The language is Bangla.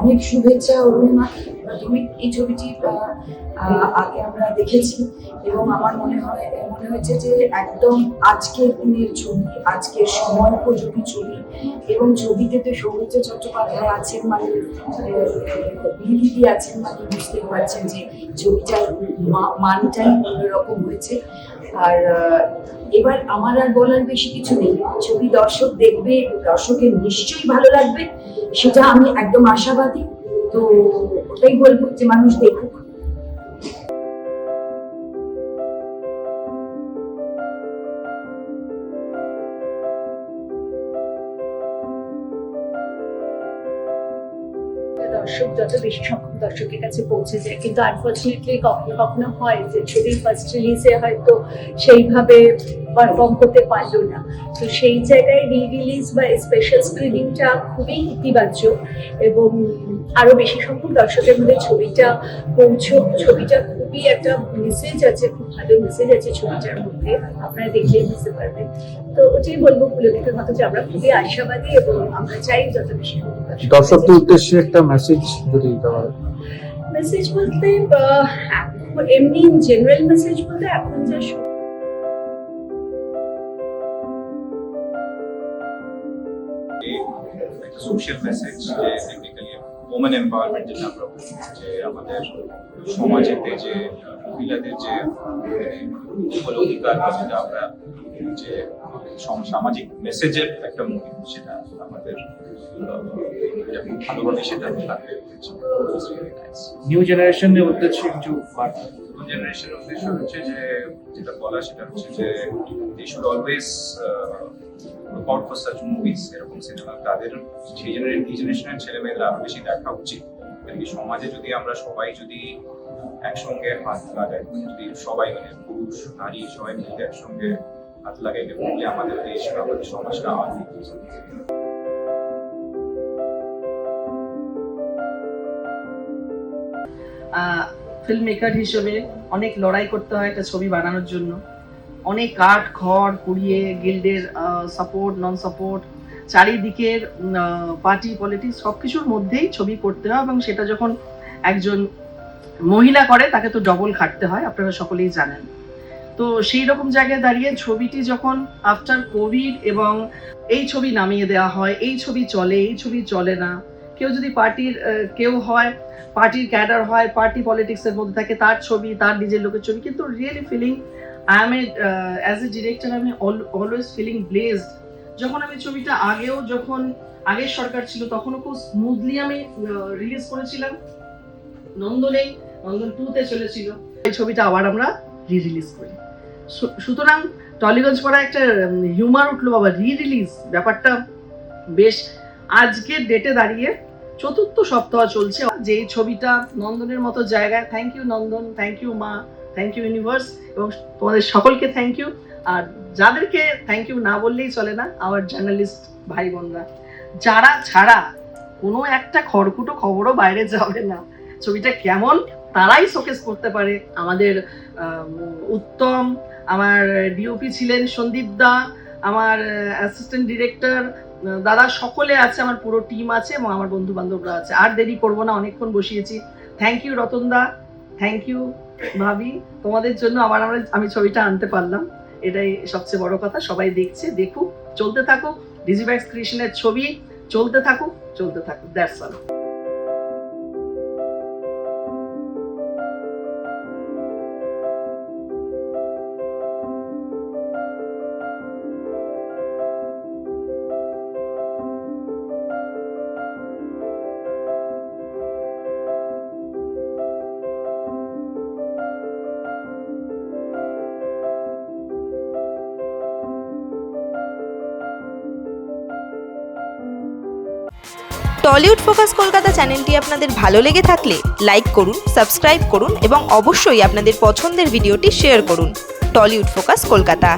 অনেক শুভেচ্ছা অরুণিমা। তুমি এই ছবিটি আগে আমরা দেখেছি এবং আমার মনে হয়েছে যে একদম আজকের দিনের ছবি, আজকের সময় উপযোগী ছবি। এবং ছবিতে তো সৌমিত্র চট্টোপাধ্যায় আছেন, মানে লিলি আছেন, মানে বুঝতে পারছেন যে ছবিটার মানটাই অন্যরকম হয়েছে। আর এবার আমার আর বলার বেশি কিছু নেই। ছবি দর্শক দেখবে, দর্শকের নিশ্চয়ই ভালো লাগবে, সেটা আমি একদম আশাবাদী। তো ওটাই বলবো যে মানুষ দেখুক। দর্শক যত বেশি সংখ্যক দর্শকের কাছে পৌঁছে যায়, কিন্তু আনফর্চুনেটলি কখনো কখনো হয় যে ছবির ফার্স্ট রিলিজে হয়তো সেইভাবে পারফর্ম করতে পারলো না। তো সেই জায়গায় রিলিজ বা স্পেশাল স্ক্রিনিংটা খুবই ইতিবাচক এবং আরো বেশি সংখ্যক দর্শকের মধ্যে ছবিটা পৌঁছক। ছবিটা খুবই একটা মেসেজ আছে, খুব ভালো মেসেজ আছে ছবিটার মধ্যে, আপনারা দেখলেই বুঝতে পারবেন। তো ওটাই বলবো পুলকিতের মতো যে আমরা খুবই আশাবাদী এবং আমরা চাই যত বেশি দর্শকদের উদ্দেশ্যে একটা মেসেজ যদি দিতে পারে। মেসেজ বলতে এমনি জেনারেল মেসেজ বলতে এখন যে একটা সোশ্যাল মেসেজ, যে টেকনিক্যালি ওমেন এম্পাওয়ারমেন্ট যেটা আমরা বলি, যে আমাদের সমাজেতে যে মহিলাদের যে অধিকার, যেটা আমরা যে সামাজিক মেসেজের একটা মুভি, সেটা আমাদের খুব ভালোভাবে সেটা থাকবে। নিউ জেনারেশনের উদ্দেশ্যে কিছু বার্তা। নিউ জেনারেশনের উদ্দেশ্য হচ্ছে যে যেটা বলা, সেটা হচ্ছে যে they should always look out for such movies, এরকম সিনেমা তাদের এই জেনারেশনের ছেলে মেয়েদের আরো বেশি দেখা উচিত। কারণ সমাজে যদি আমরা সবাই যদি একসঙ্গে হাত লাগাই, যদি সবাই মানে পুরুষ নারী সবাই মিলে একসঙ্গে হাত লাগাই, তাহলে আমাদের দেশ বা আমাদের সমাজটা আরো ফিল্ম মেকার হিসেবে অনেক লড়াই করতে হয় একটা ছবি বানানোর জন্য। অনেক কাঠ খড় পুড়িয়ে, গিল্ডের সাপোর্ট নন সাপোর্ট, চারিদিকের পার্টি পলিটিক্স সব কিছুর মধ্যেই ছবি করতে হয়, এবং সেটা যখন একজন মহিলা করে তাকে তো ডবল খাটতে হয়, আপনারা সকলেই জানেন। তো সেই রকম জায়গায় দাঁড়িয়ে ছবিটি যখন আফটার কোভিড এবং এই ছবি নামিয়ে দেওয়া হয়, এই ছবি চলে, এই ছবি চলে না, কেউ যদি পার্টির কেউ হয়, পার্টির ক্যাডার হয়, পার্টি পলিটিক্সের মধ্যে থাকে, তার ছবি, তার নিজের লোকের ছবি, কিন্তু really feeling I am as a director আমি অলওয়েজ ফিলিং ব্লেসড। যখন আমি ছবিটা যখন আগের সরকার ছিল তখনও খুব স্মুথলি আমি রিলিজ করেছিলাম। নন্দন 2-তে চলেছিল, এই ছবিটা আবার আমরা রিলিজ করি। সুতরাং টলিগঞ্জ করা একটা হিউমার উঠলো বাবা, রিলিজ ব্যাপারটা বেশ। আজকের ডেটে দাঁড়িয়ে 4র্থ সপ্তাহ চলছে যে এই ছবিটা নন্দনের মতো জায়গায়। Thank you Nandan, thank you মা, থ্যাংক ইউ ইউনিভার্স, এবং তোমাদের সকলকে থ্যাংক ইউ। আর যাদেরকে থ্যাংক ইউ না বললেই চলে না, আমার জার্নালিস্ট ভাই বোনরা, যারা ছাড়া কোনো একটা খড়কুটো খবরও বাইরে যাবে না। ছবিটা কেমন তারাই শোকেস করতে পারে। আমাদের উত্তম, আমার ডিওপি ছিলেন সন্দীপ দা, আমার অ্যাসিস্ট্যান্ট ডিরেক্টর দাদা, সকলে আছে, আমার পুরো টিম আছে এবং আমার বন্ধু বান্ধবরা আছে। আর দেরি করবো না, অনেকক্ষণ বসিয়েছি। Thank you Ratan da, thank you ভাবি, তোমাদের জন্য আমি ছবিটা আনতে পারলাম, এটাই সবচেয়ে বড় কথা। সবাই দেখছে, দেখুক, চলতে থাকুক, ডিজিব্যাক্স ক্রিয়েশনের ছবি চলতে থাকুক, that's all. Tollywood focus Kolkata চ্যানেলটি আপনাদের ভালো লেগে থাকলে লাইক করুন, সাবস্ক্রাইব করুন এবং অবশ্যই আপনাদের পছন্দের ভিডিওটি শেয়ার করুন। Tollywood focus Kolkata.